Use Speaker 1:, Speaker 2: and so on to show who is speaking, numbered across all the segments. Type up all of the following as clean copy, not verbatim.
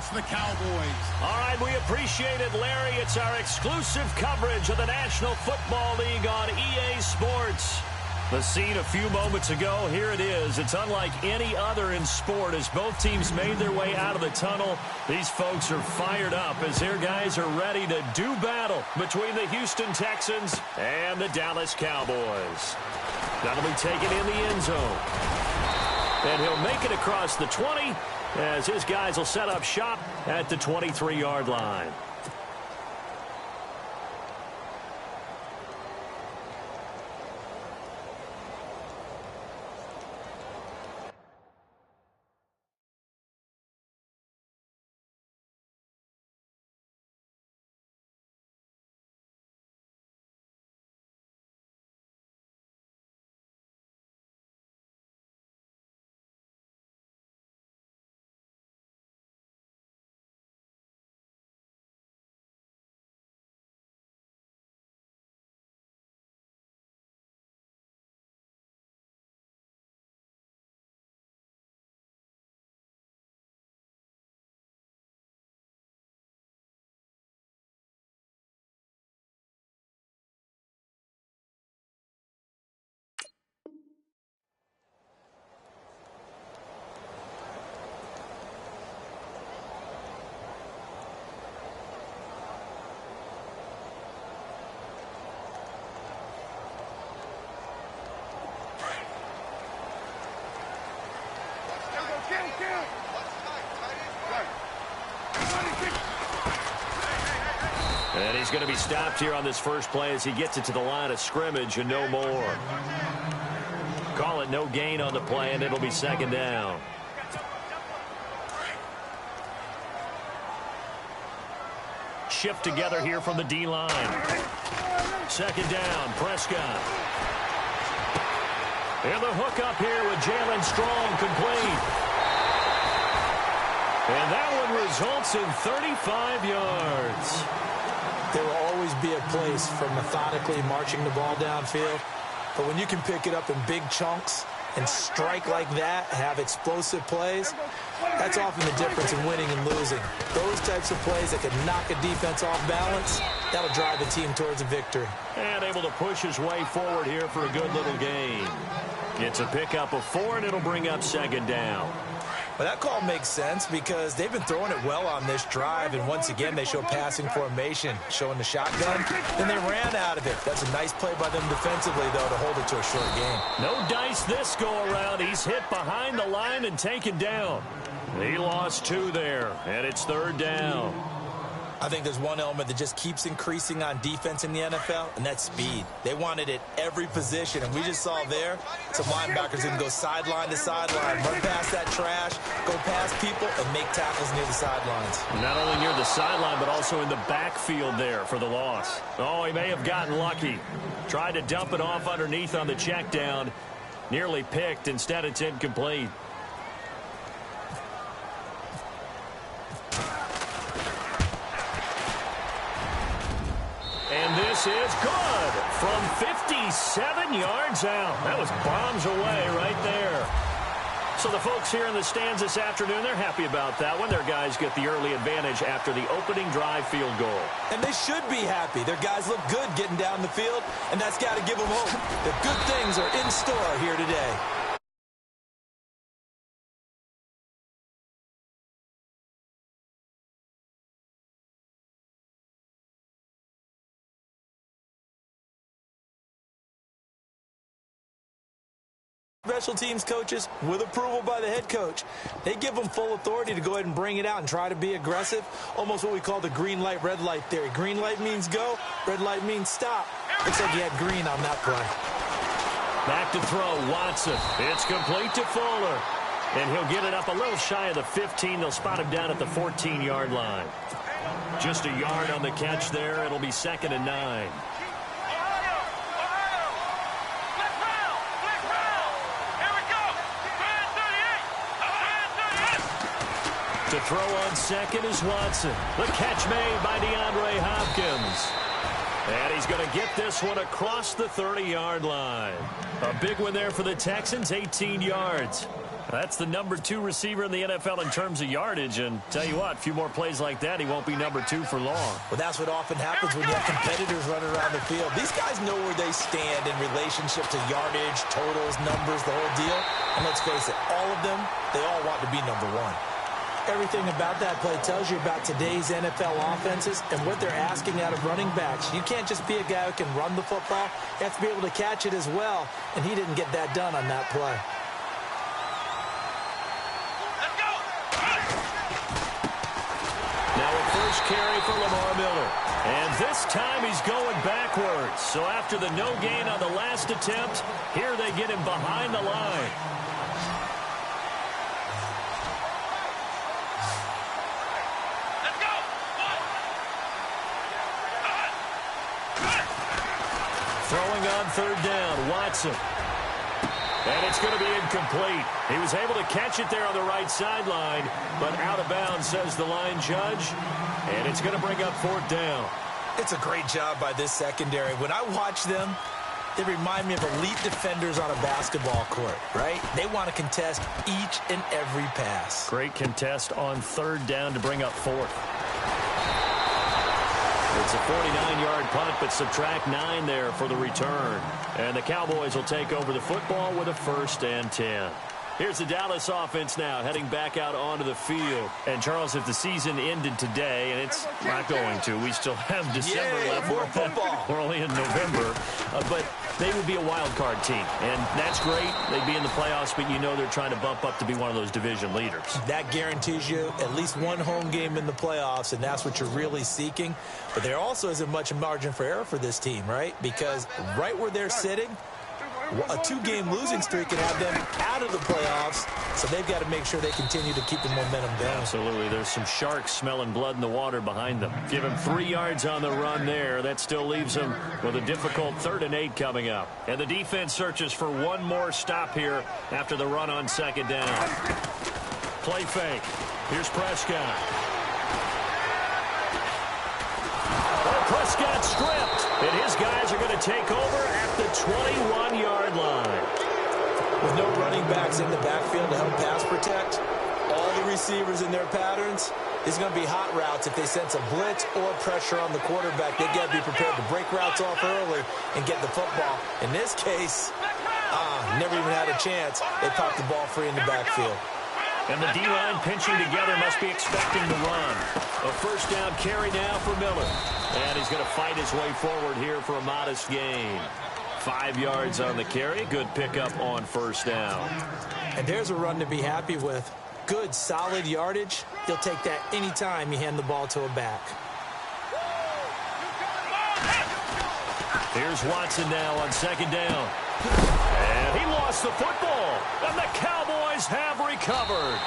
Speaker 1: against the Cowboys.
Speaker 2: All right, we appreciate it, Larry. It's our exclusive coverage of the National Football League on EA Sports. The scene a few moments ago, here it is. It's unlike any other in sport as both teams made their way out of the tunnel. These folks are fired up as their guys are ready to do battle between the Houston Texans and the Dallas Cowboys. That'll be taken in the end zone. And he'll make it across the 20 as his guys will set up shop at the 23-yard line. And he's going to be stopped here on this first play as he gets it to the line of scrimmage and no more. Call it no gain on the play, and it'll be second down. Shift together here from the D-line. Second down, Prescott. And the hook up here with Jalen Strong complete. And that one results in 35 yards.
Speaker 3: There will always be a place for methodically marching the ball downfield. But when you can pick it up in big chunks and strike like that, have explosive plays, that's often the difference in winning and losing. Those types of plays that can knock a defense off balance, that'll drive the team towards a victory.
Speaker 2: And able to push his way forward here for a good little gain. It's a pickup of 4, and it'll bring up second down.
Speaker 3: Well, that call makes sense because they've been throwing it well on this drive, and once again, they show passing formation, showing the shotgun. Then they ran out of it. That's a nice play by them defensively, though, to hold it to a short gain.
Speaker 2: No dice this go-around. He's hit behind the line and taken down. He lost 2 there, and it's third down.
Speaker 3: I think there's one element that just keeps increasing on defense in the NFL, and that's speed. They want it at every position, and we just saw there some linebackers who can go sideline to sideline, run past that trash, go past people, and make tackles near the sidelines.
Speaker 2: Not only near the sideline, but also in the backfield there for the loss. Oh, he may have gotten lucky. Tried to dump it off underneath on the check down. Nearly picked. Instead, it's incomplete. And this is good from 57 yards out. That was bombs away right there. So the folks here in the stands this afternoon, they're happy about that one. Their guys get the early advantage after the opening drive field goal.
Speaker 3: And they should be happy. Their guys look good getting down the field, and that's got to give them hope. The good things are in store here today. Special teams coaches, with approval by the head coach, they give them full authority to go ahead and bring it out and try to be aggressive. Almost what we call the green light, red light theory. Green light means go, red light means stop. Looks like he had green on that play.
Speaker 2: Back to throw, Watson. It's complete to Fuller. And he'll get it up a little shy of the 15. They'll spot him down at the 14-yard line. Just a yard on the catch there. It'll be 2nd and 9. To throw on second is Watson. The catch made by DeAndre Hopkins. And he's going to get this one across the 30-yard line. A big one there for the Texans, 18 yards. That's the number 2 receiver in the NFL in terms of yardage. And tell you what, a few more plays like that, he won't be number 2 for long.
Speaker 3: Well, that's what often happens when you have competitors running around the field. These guys know where they stand in relationship to yardage, totals, numbers, the whole deal. And let's face it, all of them, they all want to be number 1. Everything about that play tells you about today's NFL offenses and what they're asking out of running backs. You can't just be a guy who can run the football. You have to be able to catch it as well, and he didn't get that done on that play.
Speaker 2: Let's go. Now a first carry for Lamar Miller. And this time he's going backwards. So after the no gain on the last attempt, here they get him behind the line. Throwing on third down, Watson. And it's going to be incomplete. He was able to catch it there on the right sideline, but out of bounds, says the line judge. And it's going to bring up fourth down.
Speaker 3: It's a great job by this secondary. When I watch them, they remind me of elite defenders on a basketball court, right? They want to contest each and every pass.
Speaker 2: Great contest on third down to bring up fourth. It's a 49-yard punt, but subtract 9 there for the return. And the Cowboys will take over the football with a 1st and 10. Here's the Dallas offense now heading back out onto the field. And, Charles, if the season ended today, and it's not going to, we still have December left.
Speaker 3: More football.
Speaker 2: We're only in November. But they would be a wild card team. And that's great. They'd be in the playoffs, but you know they're trying to bump up to be one of those division leaders.
Speaker 3: That guarantees you at least one home game in the playoffs, and that's what you're really seeking. But there also isn't much margin for error for this team, right? Because right where they're sitting, a 2-game losing streak can have them out of the playoffs, so they've got to make sure they continue to keep the momentum going.
Speaker 2: Absolutely. There's some sharks smelling blood in the water behind them. Give him 3 yards on the run there. That still leaves him with a difficult 3rd and 8 coming up. And the defense searches for one more stop here after the run on 2nd down. Play fake. Here's Prescott. Prescott stripped, and his guys are going to take over at the 21-yard line.
Speaker 3: With no running backs in the backfield to help pass protect, all the receivers in their patterns, it's going to be hot routes. If they sense a blitz or pressure on the quarterback, they've got to be prepared to break routes off early and get the football. In this case, never even had a chance. They popped the ball free in the backfield.
Speaker 2: And the D-line pinching together must be expecting to run. A 1st down carry now for Miller. And he's going to fight his way forward here for a modest gain. 5 yards on the carry. Good pickup on 1st down.
Speaker 3: And there's a run to be happy with. Good, solid yardage. You'll take that anytime you hand the ball to a back.
Speaker 2: Here's Watson now on 2nd down. And he lost the football. And the Cowboys have recovered.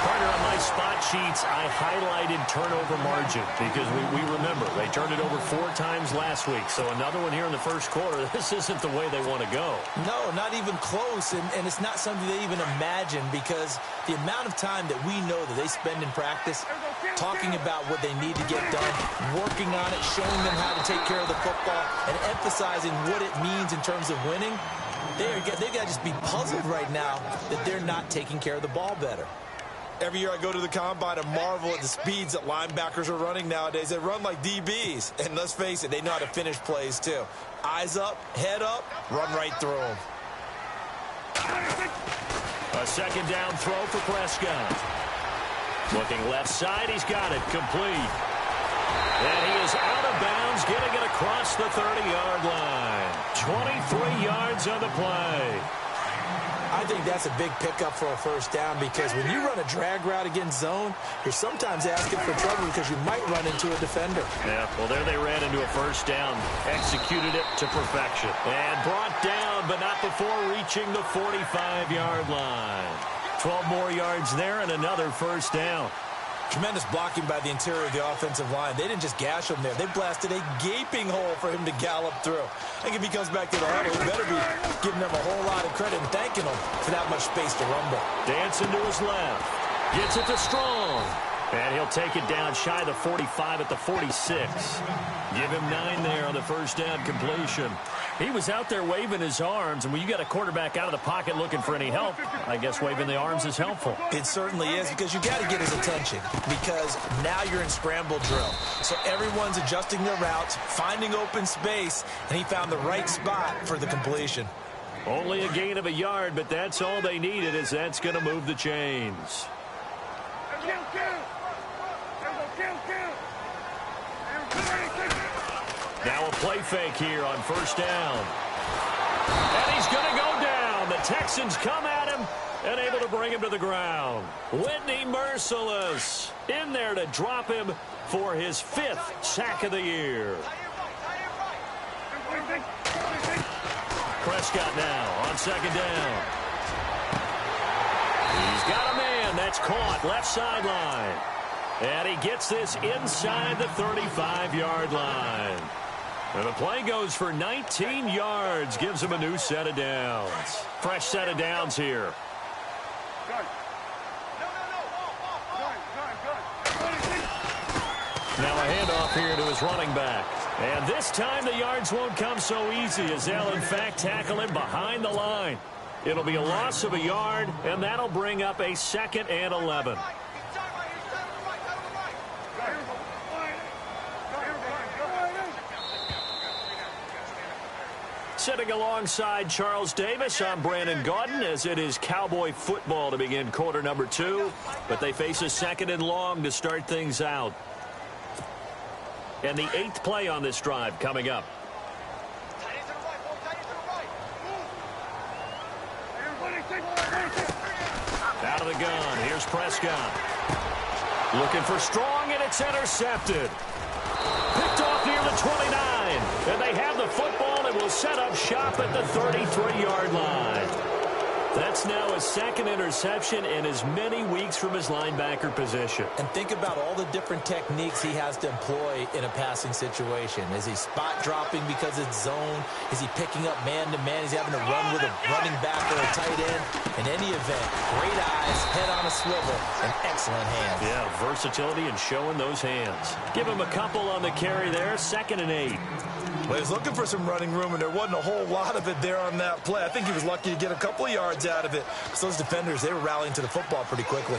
Speaker 2: Partner, on my spot sheets, I highlighted turnover margin because we remember they turned it over 4 times last week. So another one here in the first quarter. This isn't the way they want to go.
Speaker 3: No, not even close. And it's not something they even imagine because the amount of time that we know that they spend in practice talking about what they need to get done, working on it, showing them how to take care of the football, and emphasizing what it means in terms of winning, they've got to just be puzzled right now that they're not taking care of the ball better. Every year I go to the combine and marvel at the speeds that linebackers are running nowadays. They run like DBs. And let's face it, they know how to finish plays too. Eyes up, head up, run right through them.
Speaker 2: A 2nd down throw for Prescott. Looking left side, he's got it complete. And he is out of bounds, getting it across the 30-yard line. 23 yards on the play.
Speaker 3: I think that's a big pickup for a 1st down because when you run a drag route against zone, you're sometimes asking for trouble because you might run into a defender.
Speaker 2: Yeah, well, there they ran into a 1st down. Executed it to perfection. And brought down, but not before reaching the 45-yard line. 12 more yards there and another 1st down.
Speaker 3: Tremendous blocking by the interior of the offensive line. They didn't just gash him there. They blasted a gaping hole for him to gallop through. I think if he comes back to the huddle, he better be giving them a whole lot of credit and thanking them for that much space to rumble.
Speaker 2: Dancing to his left. Gets it to Strong. And he'll take it down shy of the 45 at the 46. Give him 9 there on the first down completion. He was out there waving his arms, and when you got a quarterback out of the pocket looking for any help, I guess waving the arms is helpful.
Speaker 3: It certainly is, because you got to get his attention, because now you're in scramble drill. So everyone's adjusting their routes, finding open space, and he found the right spot for the completion.
Speaker 2: Only a gain of a yard, but that's all they needed, as that's going to move the chains. Now a play fake here on first down. And he's going to go down. The Texans come at him and able to bring him to the ground. Whitney Merciless in there to drop him for his 5th sack of the year. Prescott now on second down. He's got a man that's caught left sideline. And he gets this inside the 35-yard line. And the play goes for 19 yards, gives him a new set of downs. Fresh set of downs here. Now a handoff here to his running back. And this time the yards won't come so easy, as they'll in fact tackle him behind the line. It'll be a loss of a yard, and that'll bring up a 2nd and 11. Sitting alongside Charles Davis, I'm Brandon Gaudin, as it is Cowboy football to begin quarter number 2. But they face a 2nd and long to start things out. And the 8th play on this drive coming up. Out of the gun, here's Prescott. Looking for Strong, and it's intercepted. Picked off near the 29. And they have the football and will set up shop at the 33-yard line. That's now his 2nd interception in as many weeks from his linebacker position.
Speaker 3: And think about all the different techniques he has to employ in a passing situation. Is he spot dropping because it's zone? Is he picking up man-to-man? Is he having to run with a running back or a tight end? In any event, great eyes, head on a swivel, and excellent hands.
Speaker 2: Yeah, versatility and showing those hands. Give him a couple on the carry there, 2nd and 8.
Speaker 3: Well, he was looking for some running room, and there wasn't a whole lot of it there on that play. I think he was lucky to get a couple of yards out of it. So those defenders, they were rallying to the football pretty quickly.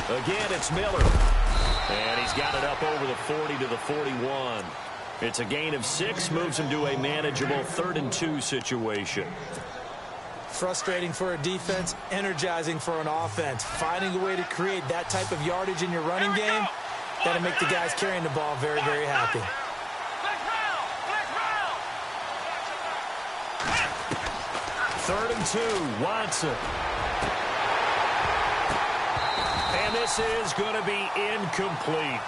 Speaker 2: Again, it's Miller. And he's got it up over the 40 to the 41. It's a gain of 6, moves him to a manageable 3rd and 2 situation.
Speaker 3: Frustrating for a defense, energizing for an offense. Finding a way to create that type of yardage in your running game, that'll make the guys carrying the ball very, very happy.
Speaker 2: Third and 2, Watson. And this is going to be incomplete.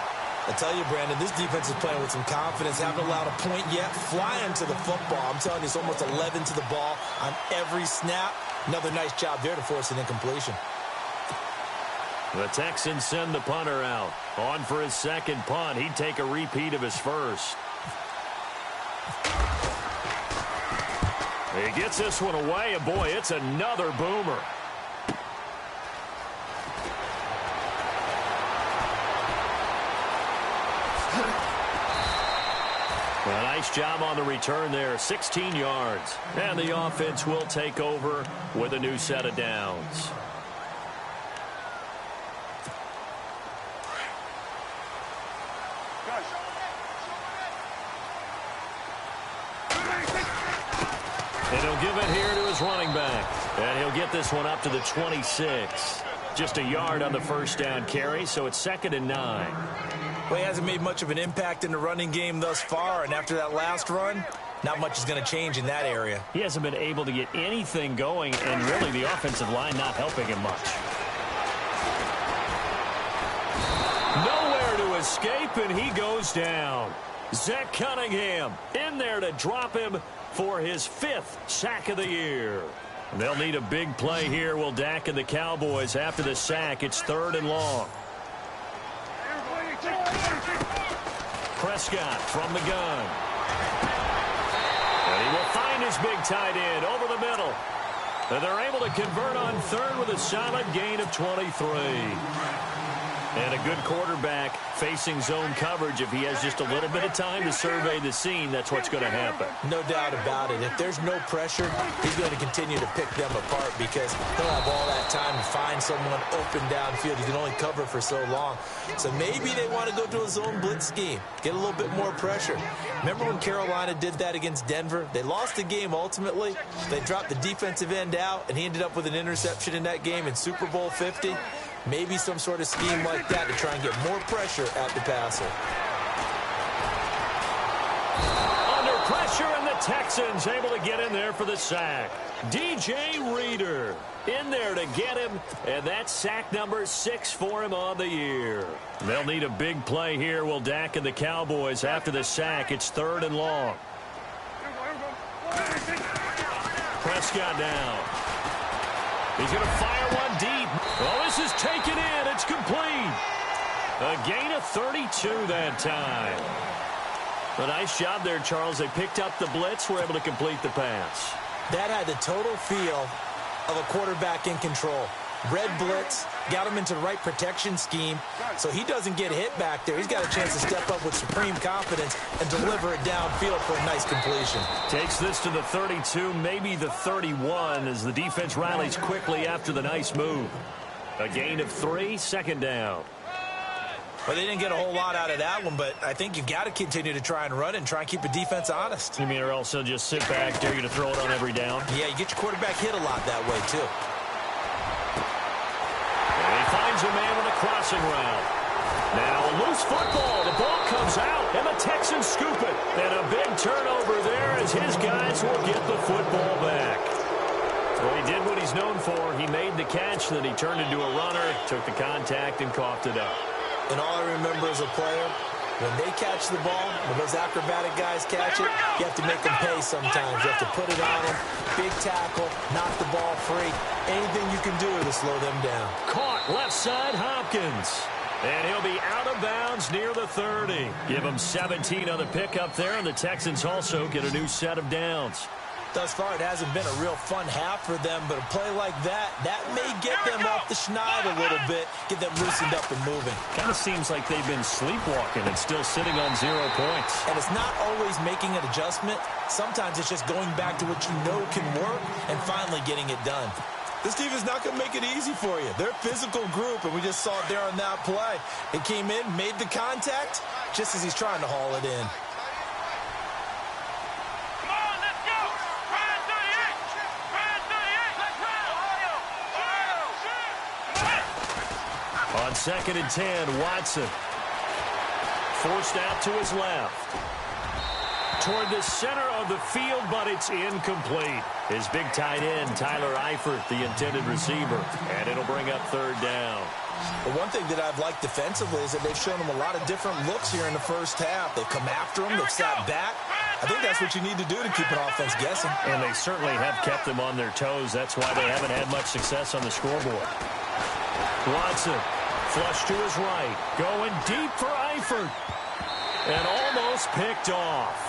Speaker 3: I tell you, Brandon, this defense is playing with some confidence. Haven't allowed a point yet. Flying to the football. I'm telling you, it's almost 11 to the ball on every snap. Another nice job there to force an incompletion.
Speaker 2: The Texans send the punter out. On for his 2nd punt. He'd take a repeat of his first. He gets this one away, and boy, it's another boomer. A nice job on the return there, 16 yards. And the offense will take over with a new set of downs. And he'll give it here to his running back. And he'll get this one up to the 26. Just a yard on the first down carry, so it's 2nd and 9.
Speaker 3: Well, he hasn't made much of an impact in the running game thus far, and after that last run, not much is going to change in that area.
Speaker 2: He hasn't been able to get anything going, and really the offensive line not helping him much. Nowhere to escape, and he goes down. Zach Cunningham in there to drop him for his 5th sack of the year. They'll need a big play here, will Dak and the Cowboys. After the sack, it's 3rd and long. Prescott from the gun. And he will find his big tight end over the middle. And they're able to convert on third with a solid gain of 23. And a good quarterback facing zone coverage. If he has just a little bit of time to survey the scene, that's what's going to happen.
Speaker 3: No doubt about it. If there's no pressure, he's going to continue to pick them apart because he'll have all that time to find someone open downfield. He can only cover for so long. So maybe they want to go to a zone blitz scheme, get a little bit more pressure. Remember when Carolina did that against Denver? They lost the game ultimately. They dropped the defensive end out, and he ended up with an interception in that game in Super Bowl 50. Maybe some sort of scheme like that to try and get more pressure at the passer.
Speaker 2: Under pressure, and the Texans able to get in there for the sack. DJ Reader in there to get him, and that's sack number 6 for him on the year. They'll need a big play here, will Dak and the Cowboys after the sack. It's 3rd and long. Prescott down. He's going to fire one deep. Oh, this is taken in. It's complete. A gain of 32 that time. A nice job there, Charles. They picked up the blitz, were able to complete the pass.
Speaker 3: That had the total feel of a quarterback in control. Red blitz, got him into the right protection scheme, so he doesn't get hit back there. He's got a chance to step up with supreme confidence and deliver it downfield for a nice completion.
Speaker 2: Takes this to the 32, maybe the 31, as the defense rallies quickly after the nice move. A gain of 3, 2nd down.
Speaker 3: Well, they didn't get a whole lot out of that one, but I think you've got to continue to try and run and try and keep the defense honest.
Speaker 2: You mean or also just sit back, dare you to throw it on every down?
Speaker 3: Yeah, you get your quarterback hit a lot that way, too.
Speaker 2: And he finds a man with a crossing route. Now a loose football. The ball comes out, and the Texans scoop it. And a big turnover there as his guys will get the football back. Well, he did what he's known for. He made the catch, then he turned into a runner, took the contact, and coughed it up.
Speaker 3: And all I remember as a player, when they catch the ball, when those acrobatic guys catch it, you have to make them pay sometimes. You have to put it on them, big tackle, knock the ball free. Anything you can do to slow them down.
Speaker 2: Caught left side, Hopkins. And he'll be out of bounds near the 30. Give him 17 on the pickup there, and the Texans also get a new set of downs.
Speaker 3: Thus far, it hasn't been a real fun half for them, but a play like that may get them off the schneid a little bit, get them loosened up and moving.
Speaker 2: Kind of seems like they've been sleepwalking and still sitting on 0 points.
Speaker 3: And it's not always making an adjustment. Sometimes it's just going back to what you know can work and finally getting it done. This team is not going to make it easy for you. They're a physical group, and we just saw it there on that play. It came in, made the contact, just as he's trying to haul it in.
Speaker 2: On 2nd and 10, Watson. Forced out to his left. Toward the center of the field, but it's incomplete. His big tight end, Tyler Eifert, the intended receiver. And it'll bring up 3rd down.
Speaker 3: Well, one thing that I've liked defensively is that they've shown him a lot of different looks here in the first half. They've come after him. They've sat back. I think that's what you need to do to keep an offense guessing.
Speaker 2: And they certainly have kept them on their toes. That's why they haven't had much success on the scoreboard. Watson, flush to his right. Going deep for Eifert. And almost picked off.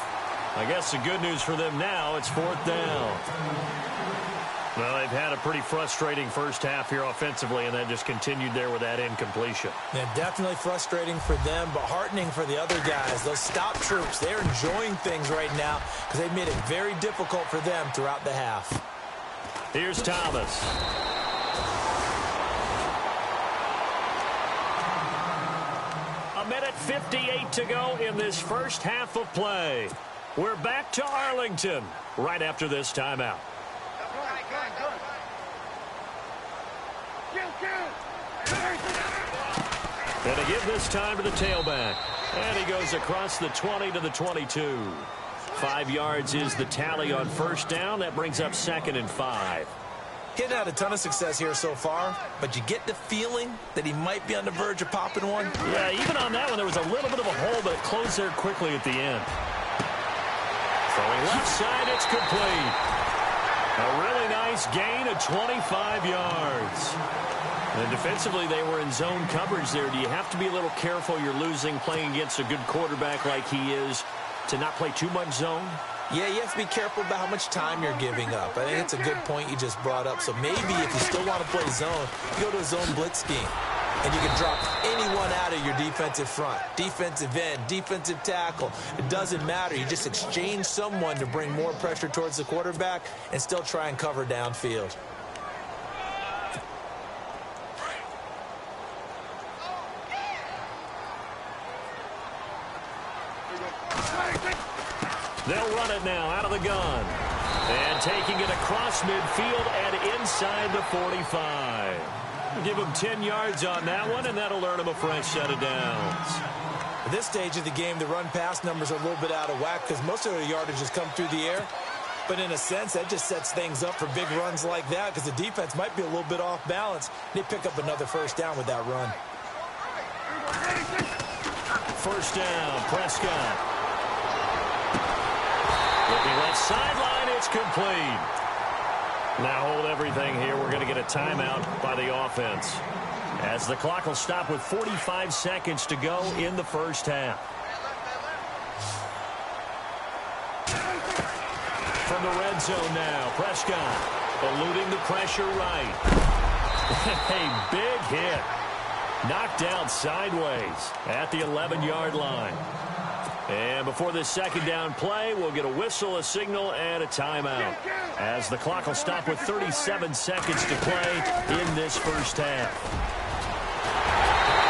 Speaker 2: I guess the good news for them now, it's 4th down. Well, they've had a pretty frustrating first half here offensively, and that just continued there with that incompletion.
Speaker 3: Yeah, definitely frustrating for them, but heartening for the other guys. Those stop troops, they're enjoying things right now because they've made it very difficult for them throughout the half.
Speaker 2: Here's Thomas. A minute 58 to go in this first half of play. We're back to Arlington right after this timeout. And to give this time to the tailback. And he goes across the 20 to the 22. 5 yards is the tally on 1st down. That brings up 2nd and 5.
Speaker 3: He hasn't had a ton of success here so far, but you get the feeling that he might be on the verge of popping one.
Speaker 2: Yeah, even on that one, there was a little bit of a hole, but it closed there quickly at the end. Throwing left side, it's complete. A really nice gain of 25 yards. And defensively, they were in zone coverage there. Do you have to be a little careful? You're losing playing against a good quarterback like he is to not play too much zone?
Speaker 3: Yeah, you have to be careful about how much time you're giving up. I think it's a good point you just brought up. So maybe if you still want to play zone, you go to a zone blitz scheme. And you can drop anyone out of your defensive front. Defensive end, defensive tackle. It doesn't matter. You just exchange someone to bring more pressure towards the quarterback and still try and cover downfield.
Speaker 2: They'll run it now out of the gun. And taking it across midfield and inside the 45. Give him 10 yards on that one, and that'll earn him a fresh set of downs.
Speaker 3: At this stage of the game, the run-pass numbers are a little bit out of whack because most of the yardage has come through the air. But in a sense, that just sets things up for big runs like that because the defense might be a little bit off balance. They pick up another first down with that run.
Speaker 2: First down, Prescott. Looking left sideline, it's complete. Now hold everything here. We're going to get a timeout by the offense, as the clock will stop with 45 seconds to go in the first half. From the red zone now, Prescott eluding the pressure right. A big hit. Knocked down sideways at the 11-yard line. And before this second down play, we'll get a whistle, a signal, and a timeout, as the clock will stop with 37 seconds to play in this first half.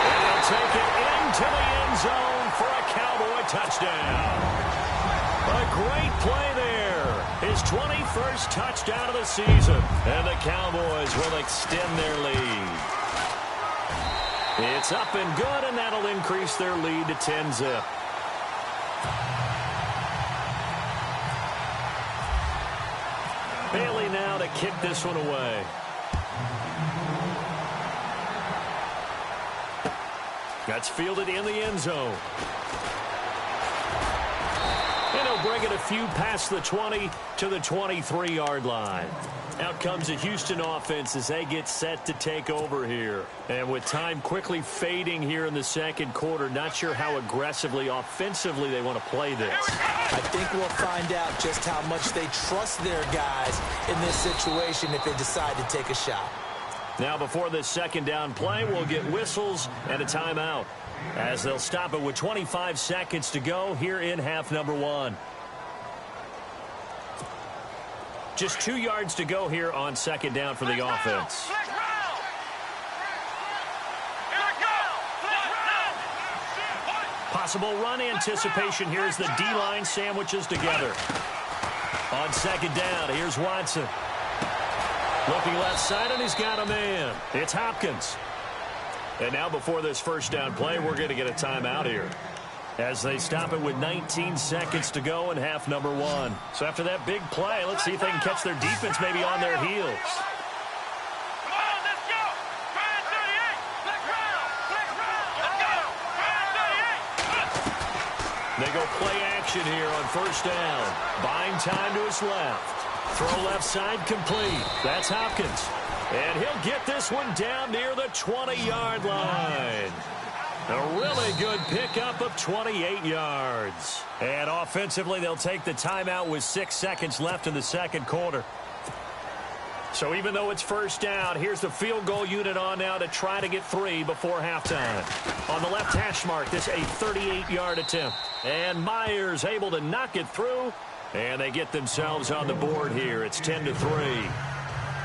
Speaker 2: And they'll take it into the end zone for a Cowboy touchdown. A great play there. His 21st touchdown of the season. And the Cowboys will extend their lead. It's up and good, and that'll increase their lead to 10-zip. Bailey now to kick this one away. That's fielded in the end zone. And he'll bring it a few past the 20 to the 23-yard line. Out comes the Houston offense as they get set to take over here. And with time quickly fading here in the second quarter, not sure how aggressively, offensively they want to play this.
Speaker 3: I think we'll find out just how much they trust their guys in this situation if they decide to take a shot.
Speaker 2: Now before this second down play, we'll get whistles and a timeout, as they'll stop it with 25 seconds to go here in half number one. Just 2 yards to go here on second down for the offense. Possible run anticipation here as the D-line sandwiches together. On second down, here's Watson. Looking left side, and he's got a man. It's Hopkins. And now before this first down play, we're going to get a timeout here, as they stop it with 19 seconds to go in half number one. So after that big play, let's see if they can catch their defense maybe on their heels.
Speaker 1: Come on, let's go. Try it, 38. Let's round. Let's go. Try it, 38.
Speaker 2: They go play action here on first down. Buying time to his left. Throw left side complete. That's Hopkins. And he'll get this one down near the 20-yard line. A really good pickup of 28 yards. And offensively, they'll take the timeout with 6 seconds left in the second quarter. So even though it's first down, here's the field goal unit on now to try to get 3 before halftime. On the left hash mark, this a 38-yard attempt. And Myers able to knock it through. And they get themselves on the board here. It's 10-3.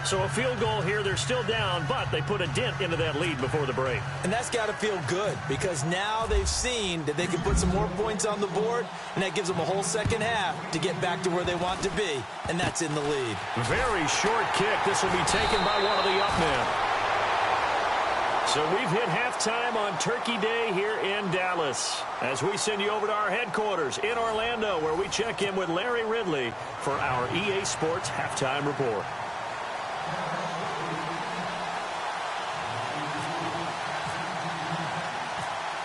Speaker 2: So a field goal here, they're still down, but they put a dent into that lead before the break.
Speaker 3: And that's got to feel good, because now they've seen that they can put some more points on the board, and that gives them a whole second half to get back to where they want to be, and that's in the lead.
Speaker 2: Very short kick. This will be taken by one of the up men. So we've hit halftime on Turkey Day here in Dallas, as we send you over to our headquarters in Orlando, where we check in with Larry Ridley for our EA Sports Halftime Report.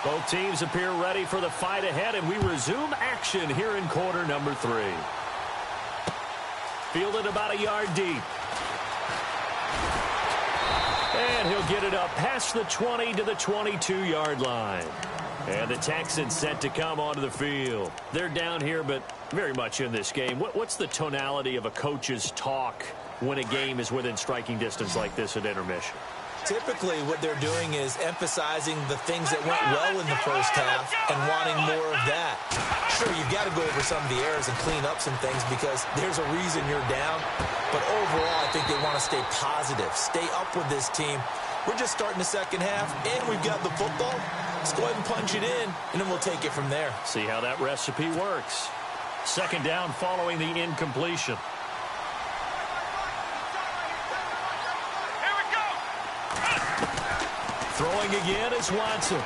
Speaker 2: Both teams appear ready for the fight ahead, and we resume action here in quarter number 3. Fielded about a yard deep. And he'll get it up past the 20 to the 22-yard line. And the Texans set to come onto the field. They're down here, but very much in this game. What's the tonality of a coach's talk when a game is within striking distance like this at intermission?
Speaker 3: Typically, what they're doing is emphasizing the things that went well in the first half and wanting more of that. Sure, you've got to go over some of the errors and clean up some things because there's a reason you're down. But overall, I think they want to stay positive, stay up with this team. We're just starting the second half, and we've got the football. Let's go ahead and punch it in, and then we'll take it from there.
Speaker 2: See how that recipe works. Second down following the incompletion. Throwing again is Watson.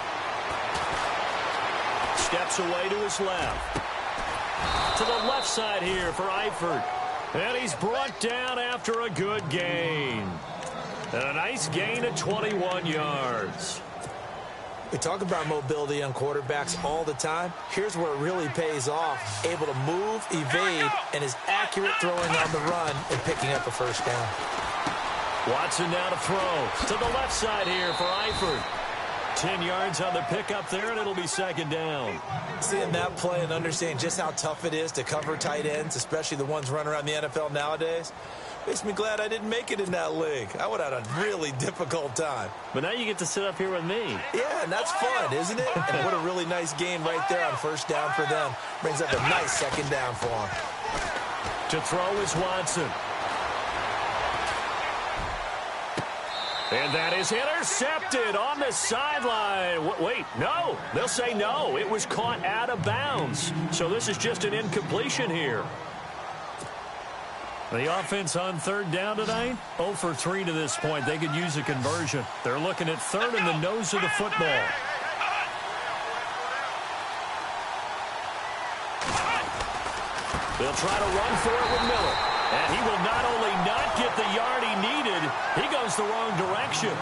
Speaker 2: Steps away to his left. To the left side here for Eifert. And he's brought down after a good gain. And a nice gain of 21 yards.
Speaker 3: We talk about mobility on quarterbacks all the time. Here's where it really pays off. Able to move, evade, and is accurate throwing on the run and picking up a first down.
Speaker 2: Watson now to throw. To the left side here for Eifert. 10 yards on the pickup there, and it'll be second down.
Speaker 3: Seeing that play and understanding just how tough it is to cover tight ends, especially the ones running around the NFL nowadays, makes me glad I didn't make it in that league. I would have had a really difficult time.
Speaker 2: But now you get to sit up here with me.
Speaker 3: Yeah, and that's fun, isn't it? And what a really nice game right there on first down for them. Brings up a nice second down for them.
Speaker 2: To throw is Watson. And that is intercepted on the sideline. Wait, no. They'll say no. It was caught out of bounds. So this is just an incompletion here. The offense on third down tonight, 0 for 3 to this point. They could use a conversion. They're looking at third in the nose of the football. They'll try to run for it with Miller. And he will not only not get the yard he needed, he goes the wrong direction.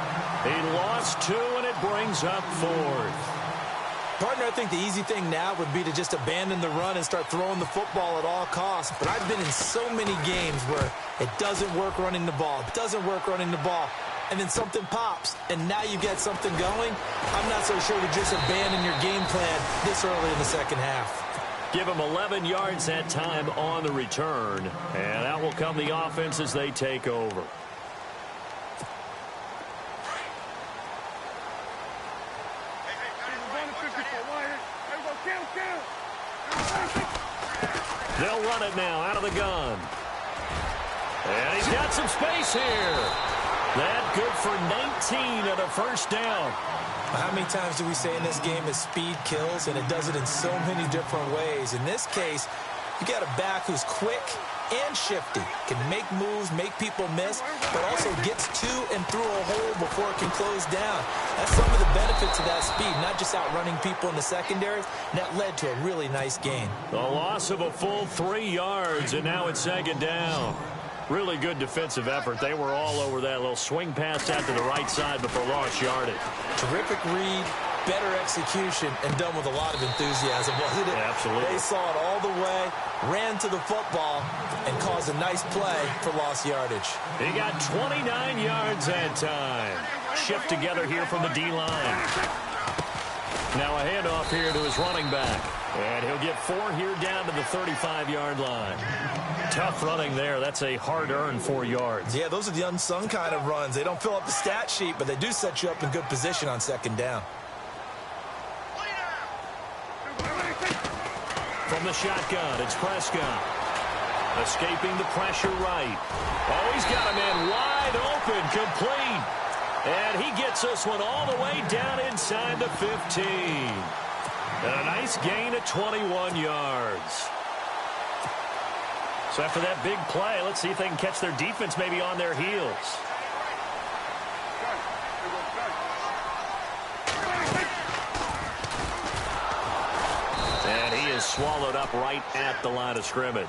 Speaker 2: He lost 2, and it brings up 4th.
Speaker 3: Partner, I think the easy thing now would be to just abandon the run and start throwing the football at all costs. But I've been in so many games where it doesn't work running the ball. It doesn't work running the ball. And then something pops, and now you get something going. I'm not so sure to just abandon your game plan this early in the second half.
Speaker 2: Give him 11 yards that time on the return. And out will come the offense as they take over. They'll run it now out of the gun. And he's got some space here. That good for 19 and a first down.
Speaker 3: How many times do we say in this game that speed kills, and it does it in so many different ways? In this case, you got a back who's quick and shifty, can make moves, make people miss, but also gets to and through a hole before it can close down. That's some of the benefits of that speed, not just outrunning people in the secondary. And that led to a really nice gain.
Speaker 2: The loss of a full 3 yards, and now it's second down. Really good defensive effort. They were all over that little swing pass out to the right side before lost yardage.
Speaker 3: Terrific read, better execution, and done with a lot of enthusiasm, wasn't it?
Speaker 2: Yeah, absolutely.
Speaker 3: They saw it all the way, ran to the football, and caused a nice play for lost yardage.
Speaker 2: He got 29 yards that time. Shift together here from the D-line. Now a handoff here to his running back. And he'll get 4 here down to the 35-yard line. Tough running there. That's a hard-earned 4 yards.
Speaker 3: Yeah, those are the unsung kind of runs. They don't fill up the stat sheet, but they do set you up in good position on second down.
Speaker 2: From the shotgun, it's Prescott. Escaping the pressure right. Oh, he's got a man wide open, complete. And he gets this one all the way down inside the 15. And a nice gain of 21 yards. So after that big play, let's see if they can catch their defense maybe on their heels. And he is swallowed up right at the line of scrimmage.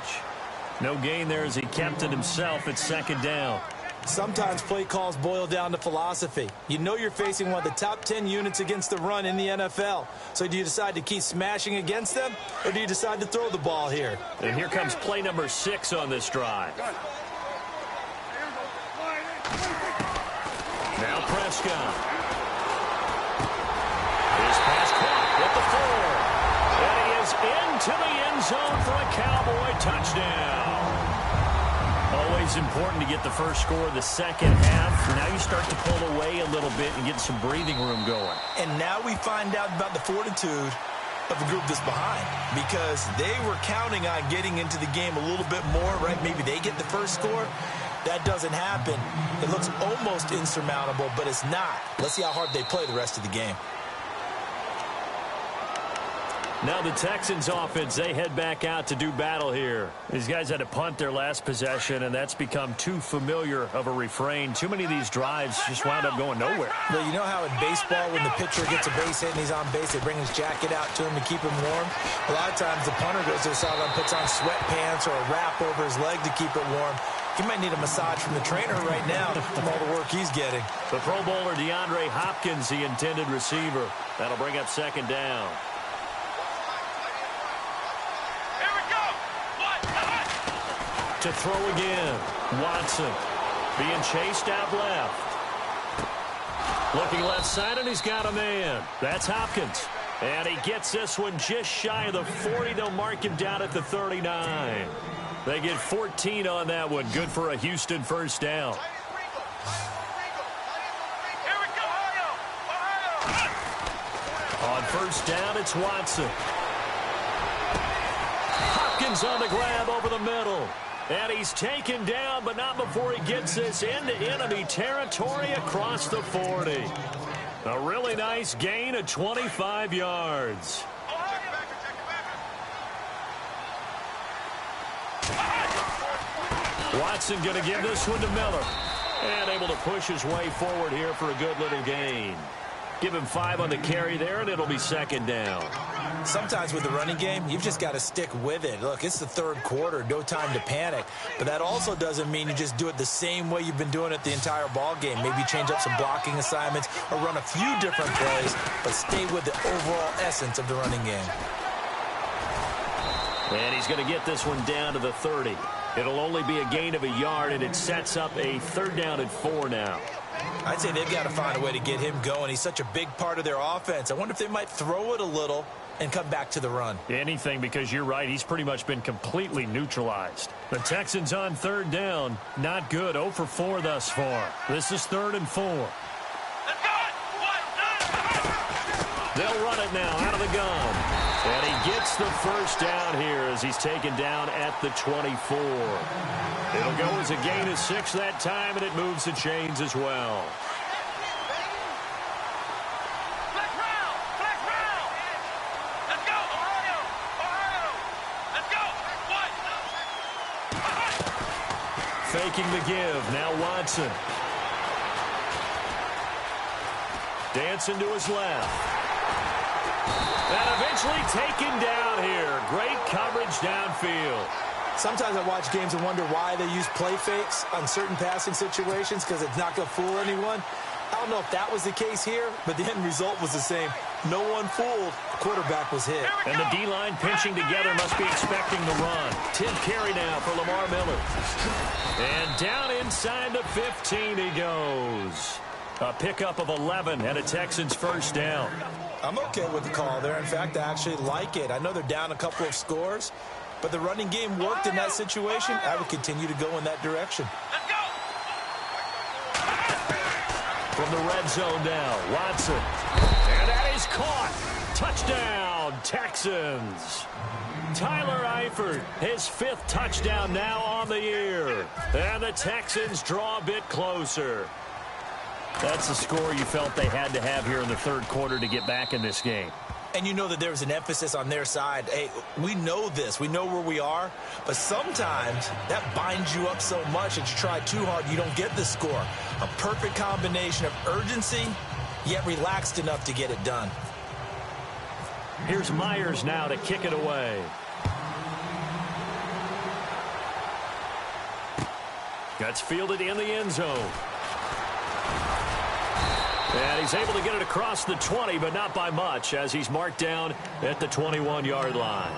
Speaker 2: No gain there as he kept it himself at second down.
Speaker 3: Sometimes play calls boil down to philosophy. You know you're facing one of the top 10 units against the run in the NFL. So do you decide to keep smashing against them, or do you decide to throw the ball here?
Speaker 2: And here comes play number 6 on this drive. Now Prescott. His pass caught. at the 4. And he is into the end zone for a Cowboy touchdown. Always important to get the first score of the second half. Now you start to pull away a little bit and get some breathing room going.
Speaker 3: And now we find out about the fortitude of the group that's behind, because they were counting on getting into the game a little bit more, right? Maybe they get the first score. That doesn't happen. It looks almost insurmountable, but it's not. Let's see how hard they play the rest of the game.
Speaker 2: Now the Texans offense, they head back out to do battle here. These guys had to punt their last possession, and that's become too familiar of a refrain. Too many of these drives just wound up going nowhere.
Speaker 3: Well, you know how in baseball, when the pitcher gets a base hit and he's on base, they bring his jacket out to him to keep him warm? A lot of times the punter goes to the sideline, puts on sweatpants or a wrap over his leg to keep it warm. He might need a massage from the trainer right now from all the work he's getting.
Speaker 2: The Pro Bowler DeAndre Hopkins, the intended receiver. That'll bring up second down. To throw again. Watson being chased out left. Looking left side, and he's got a man. That's Hopkins. And he gets this one just shy of the 40. They'll mark him down at the 39. They get 14 on that one. Good for a Houston first down. On first down, it's Watson. Hopkins on the grab over the middle. And he's taken down, but not before he gets this into enemy territory across the 40. A really nice gain of 25 yards. Watson going to give this one to Miller. And able to push his way forward here for a good little gain. Give him 5 on the carry there, and it'll be second down.
Speaker 3: Sometimes with the running game, you've just got to stick with it. Look, it's the third quarter, no time to panic. But that also doesn't mean you just do it the same way you've been doing it the entire ball game. Maybe change up some blocking assignments or run a few different plays, but stay with the overall essence of the running game.
Speaker 2: And he's going to get this one down to the 30. It'll only be a gain of a yard, and it sets up a third down and 4 now.
Speaker 3: I'd say they've got to find a way to get him going. He's such a big part of their offense. I wonder if they might throw it a little and come back to the run.
Speaker 2: Anything, because you're right. He's pretty much been completely neutralized. The Texans on third down. Not good. 0 for 4 thus far. This is 3rd and 4. They'll run it now out of the gun. And he gets the first down here as he's taken down at the 24. It'll go as a gain of 6 that time, and it moves the chains as well. Faking the give. Now Watson. Dancing to his left. And eventually taken down here. Great coverage downfield.
Speaker 3: Sometimes I watch games and wonder why they use play fakes on certain passing situations, because it's not going to fool anyone. I don't know if that was the case here, but the end result was the same. No one fooled. The quarterback was hit.
Speaker 2: And the D-line pinching together must be expecting the run. 10 carry now for Lamar Miller. And down inside the 15 he goes. A pickup of 11 and a Texans first down.
Speaker 3: I'm okay with the call there. In fact, I actually like it. I know they're down a couple of scores, but the running game worked in that situation. I would continue to go in that direction.
Speaker 2: From the red zone now, Watson. And that is caught. Touchdown, Texans. Tyler Eifert, his 5th touchdown now on the year. And the Texans draw a bit closer. That's the score you felt they had to have here in the third quarter to get back in this game.
Speaker 3: And you know that there's an emphasis on their side. Hey, we know this. We know where we are. But sometimes that binds you up so much that you try too hard, you don't get the score. A perfect combination of urgency, yet relaxed enough to get it done.
Speaker 2: Here's Myers now to kick it away. That's fielded in the end zone. And he's able to get it across the 20, but not by much, as he's marked down at the 21-yard line.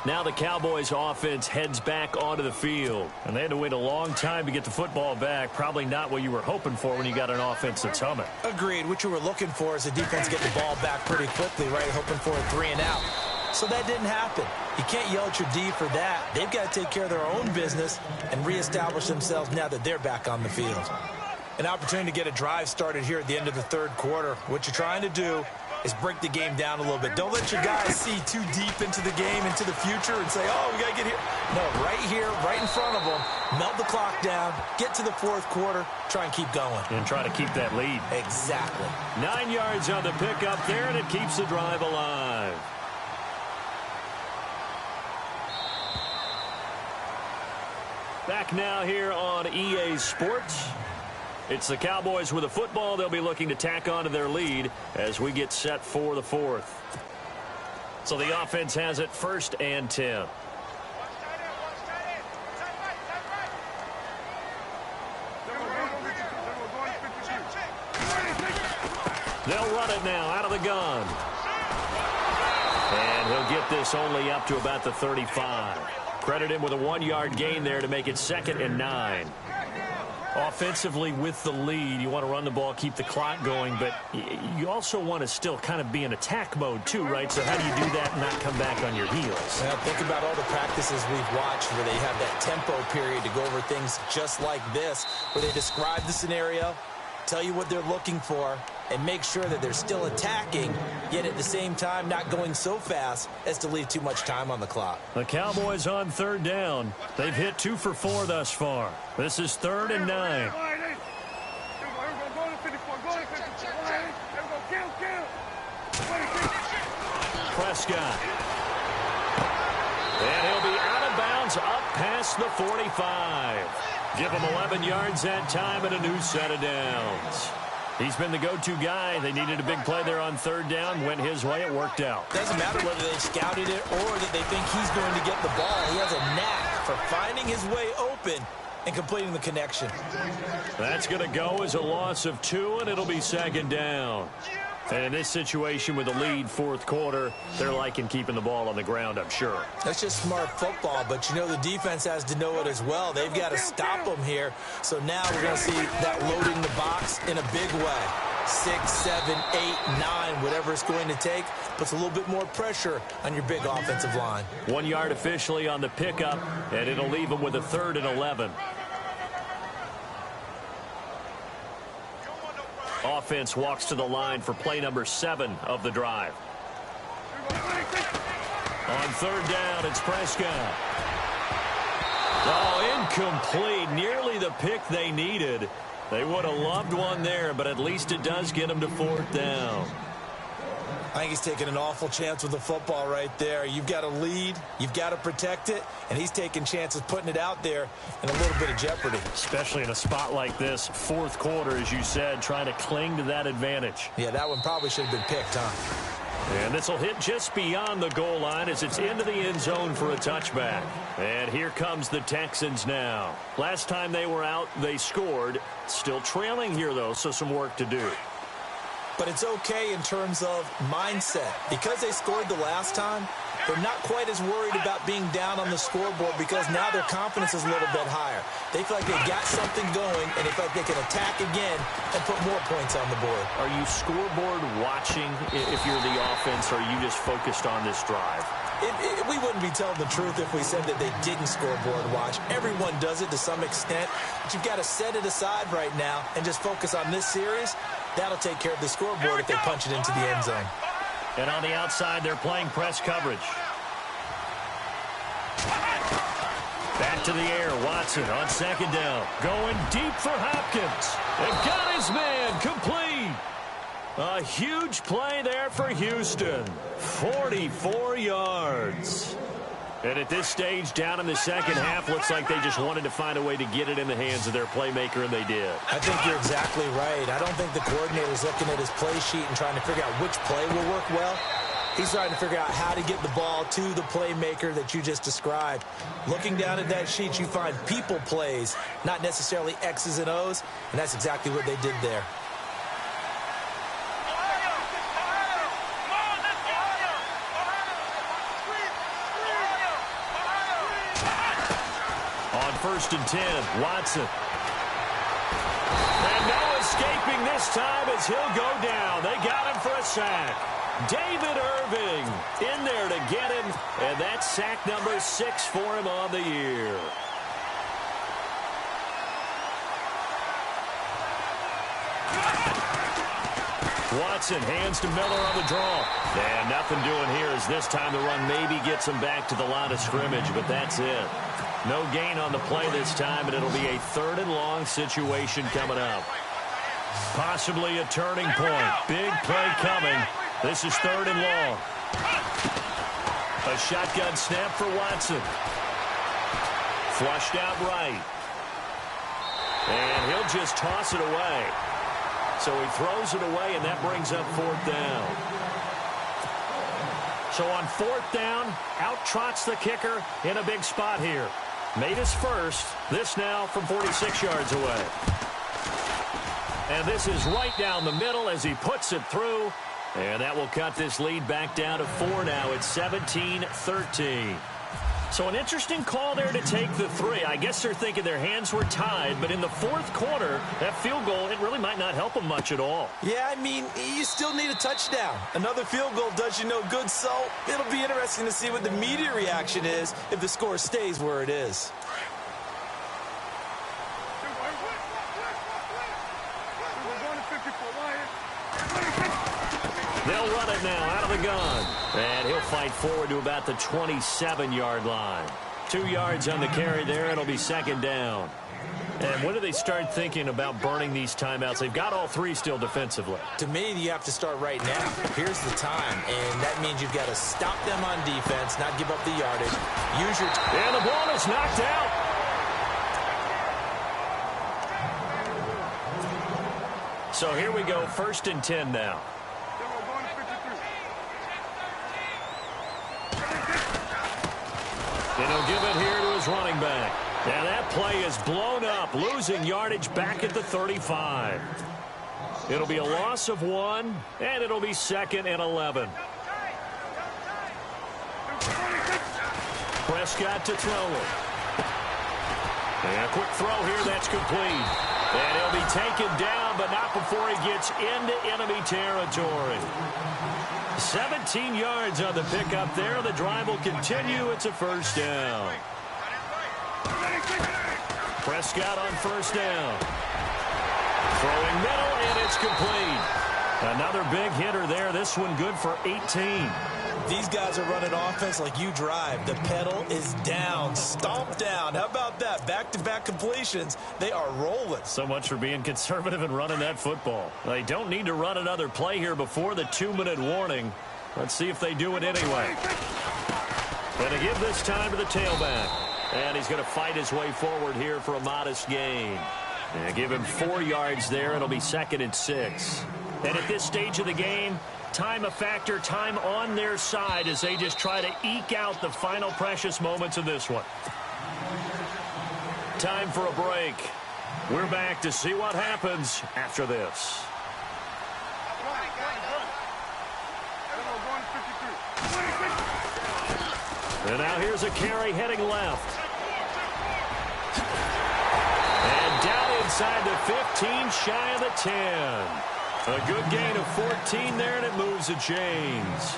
Speaker 2: Now the Cowboys offense heads back onto the field. And they had to wait a long time to get the football back. Probably not what you were hoping for when you got an offense that's humming.
Speaker 3: Agreed. What you were looking for is the defense get the ball back pretty quickly, right? Hoping for a 3 and out. So that didn't happen. You can't yell at your D for that. They've got to take care of their own business and reestablish themselves now that they're back on the field. An opportunity to get a drive started here at the end of the third quarter. What you're trying to do is break the game down a little bit. Don't let your guys see too deep into the game, into the future, and say, oh, we got to get here. No, right here, right in front of them, melt the clock down, get to the fourth quarter, try and keep going.
Speaker 2: And try to keep that lead.
Speaker 3: Exactly.
Speaker 2: 9 yards on the pickup there, and it keeps the drive alive. Back now here on EA Sports. It's the Cowboys with the football. They'll be looking to tack on to their lead as we get set for the fourth. So the offense has it 1st and 10. They'll run it now out of the gun. And he'll get this only up to about the 35. Credit him with a 1-yard gain there to make it 2nd and 9. Offensively with the lead, you want to run the ball, keep the clock going, but you also want to still kind of be in attack mode too, right? So how do you do that and not come back on your heels?
Speaker 3: Well, think about all the practices we've watched where they have that tempo period to go over things just like this, where they describe the scenario, tell you what they're looking for, and make sure that they're still attacking, yet at the same time not going so fast as to leave too much time on the clock.
Speaker 2: The Cowboys on 3rd down. They've hit 2 for 4 thus far. This is 3rd and 9. Prescott. And he'll be out of bounds up past the 45. Give him 11 yards that time and a new set of downs. He's been the go-to guy. They needed a big play there on 3rd down. Went his way. It worked out.
Speaker 3: Doesn't matter whether they scouted it or that they think he's going to get the ball. He has a knack for finding his way open and completing the connection.
Speaker 2: That's going to go as a loss of 2, and it'll be 2nd down. And in this situation with the lead 4th quarter, they're liking keeping the ball on the ground, I'm sure.
Speaker 3: That's just smart football, but you know the defense has to know it as well. They've got to stop them here. So now we're going to see that loading the box in a big way. 6, 7, 8, 9, whatever it's going to take, puts a little bit more pressure on your big offensive line.
Speaker 2: 1 yard officially on the pickup, and it'll leave them with a 3rd and 11. Offense walks to the line for play number 7 of the drive. On 3rd down, it's Prescott. Oh, incomplete. Nearly the pick they needed. They would have loved one there, but at least it does get them to 4th down.
Speaker 3: I think he's taking an awful chance with the football right there. You've got to lead, you've got to protect it, and he's taking chances putting it out there in a little bit of jeopardy.
Speaker 2: Especially in a spot like this, 4th quarter, as you said, trying to cling to that advantage.
Speaker 3: Yeah, that one probably should have been picked, huh?
Speaker 2: And this will hit just beyond the goal line as it's into the end zone for a touchback. And here comes the Texans now. Last time they were out, they scored. Still trailing here, though, so some work to do.
Speaker 3: But it's okay in terms of mindset. Because they scored the last time, they're not quite as worried about being down on the scoreboard because now their confidence is a little bit higher. They feel like they got something going, and they feel like they can attack again and put more points on the board.
Speaker 2: Are you scoreboard watching if you're the offense, or are you just focused on this drive?
Speaker 3: We wouldn't be telling the truth if we said that they didn't scoreboard watch. Everyone does it to some extent, but you've got to set it aside right now and just focus on this series. That'll take care of the scoreboard if they punch it into the end zone.
Speaker 2: And on the outside, they're playing press coverage. Back to the air, Watson on 2nd down. Going deep for Hopkins. They've got his man complete. A huge play there for Houston. 44 yards. And at this stage, down in the second half, looks like they just wanted to find a way to get it in the hands of their playmaker, and they did.
Speaker 3: I think you're exactly right. I don't think the coordinator's looking at his play sheet and trying to figure out which play will work well. He's trying to figure out how to get the ball to the playmaker that you just described. Looking down at that sheet, you find people plays, not necessarily X's and O's, and that's exactly what they did there.
Speaker 2: first and 10. Watson. And no escaping this time as he'll go down. They got him for a sack. David Irving in there to get him, and that's sack number 6 for him on the year. Watson hands to Miller on the draw. And nothing doing here as this time the run maybe gets him back to the line of scrimmage, but that's it. No gain on the play this time, and it'll be a 3rd and long situation coming up. Possibly a turning point. Big play coming. This is 3rd and long. A shotgun snap for Watson. Flushed out right. And he'll just toss it away. So he throws it away, and that brings up 4th down. So on 4th down, out trots the kicker in a big spot here. Made his first. This now from 46 yards away. And this is right down the middle as he puts it through. And that will cut this lead back down to 4 now. It's 17-13. So an interesting call there to take the 3. I guess they're thinking their hands were tied, but in the 4th quarter, that field goal, it really might not help them much at all.
Speaker 3: Yeah, I mean, you still need a touchdown. Another field goal does you no good, so it'll be interesting to see what the media reaction is if the score stays where it is.
Speaker 2: They'll run it now out of the gun. And he'll fight forward to about the 27-yard line. 2 yards on the carry there. It'll be 2nd down. And when do they start thinking about burning these timeouts? They've got all 3 still defensively.
Speaker 3: To me, you have to start right now. Here's the time, and that means you've got to stop them on defense, not give up the yardage. Use your...
Speaker 2: And the ball is knocked out. So here we go, 1st and 10 now. And he'll give it here to his running back. And that play is blown up, losing yardage back at the 35. It'll be a loss of 1, and it'll be 2nd and 11. Prescott to throw it. And a quick throw here, that's complete. And he'll be taken down, but not before he gets into enemy territory. 17 yards on the pickup there. The drive will continue. It's a 1st down. Prescott on 1st down. Throwing middle, and it's complete. Another big hitter there. This one good for 18.
Speaker 3: These guys are running offense like you drive. The pedal is down, stomped down. How about that? Back-to-back completions. They are rolling.
Speaker 2: So much for being conservative and running that football. They don't need to run another play here before the 2-minute warning. Let's see if they do it anyway. And to give this time to the tailback. And he's going to fight his way forward here for a modest gain. And give him 4 yards there. It'll be 2nd and 6. And at this stage of the game, time a factor, time on their side as they just try to eke out the final precious moments of this one. Time for a break. We're back to see what happens after this. And now here's a carry heading left. And down inside the 15, shy of the 10. A good gain of 14 there, and it moves the chains.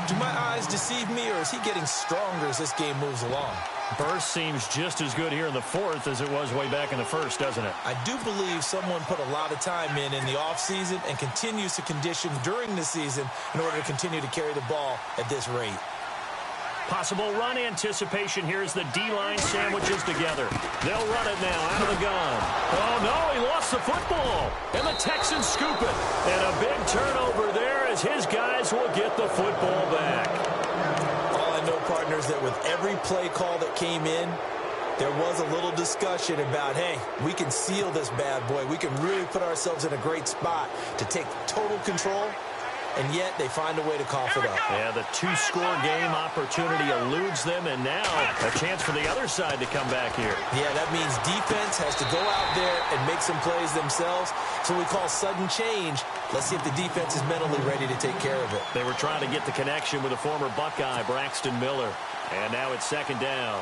Speaker 3: Do my eyes deceive me, or is he getting stronger as this game moves along?
Speaker 2: Burst seems just as good here in the 4th as it was way back in the 1st, doesn't it?
Speaker 3: I do believe someone put a lot of time in the offseason and continues to condition during the season in order to continue to carry the ball at this rate.
Speaker 2: Possible run anticipation here as the D-line sandwiches together. They'll run it now out of the gun. Oh, no, he lost the football. And the Texans scoop it. And a big turnover there as his guys will get the football back.
Speaker 3: All I know, partners, that with every play call that came in, there was a little discussion about, hey, we can seal this bad boy. We can really put ourselves in a great spot to take total control. And yet they find a way to cough it up.
Speaker 2: Yeah, the 2-score game opportunity eludes them, and now a chance for the other side to come back here.
Speaker 3: Yeah, that means defense has to go out there and make some plays themselves. So we call sudden change. Let's see if the defense is mentally ready to take care of it.
Speaker 2: They were trying to get the connection with the former Buckeye, Braxton Miller. And now it's 2nd down.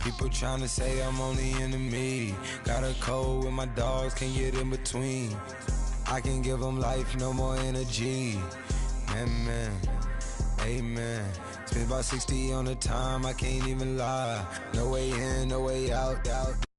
Speaker 4: People tryna say I'm only enemy. Got a code with my dogs, can't get in between. I can give them life, no more energy. Man, amen. Spent about 60 on the time, I can't even lie. No way in, no way out.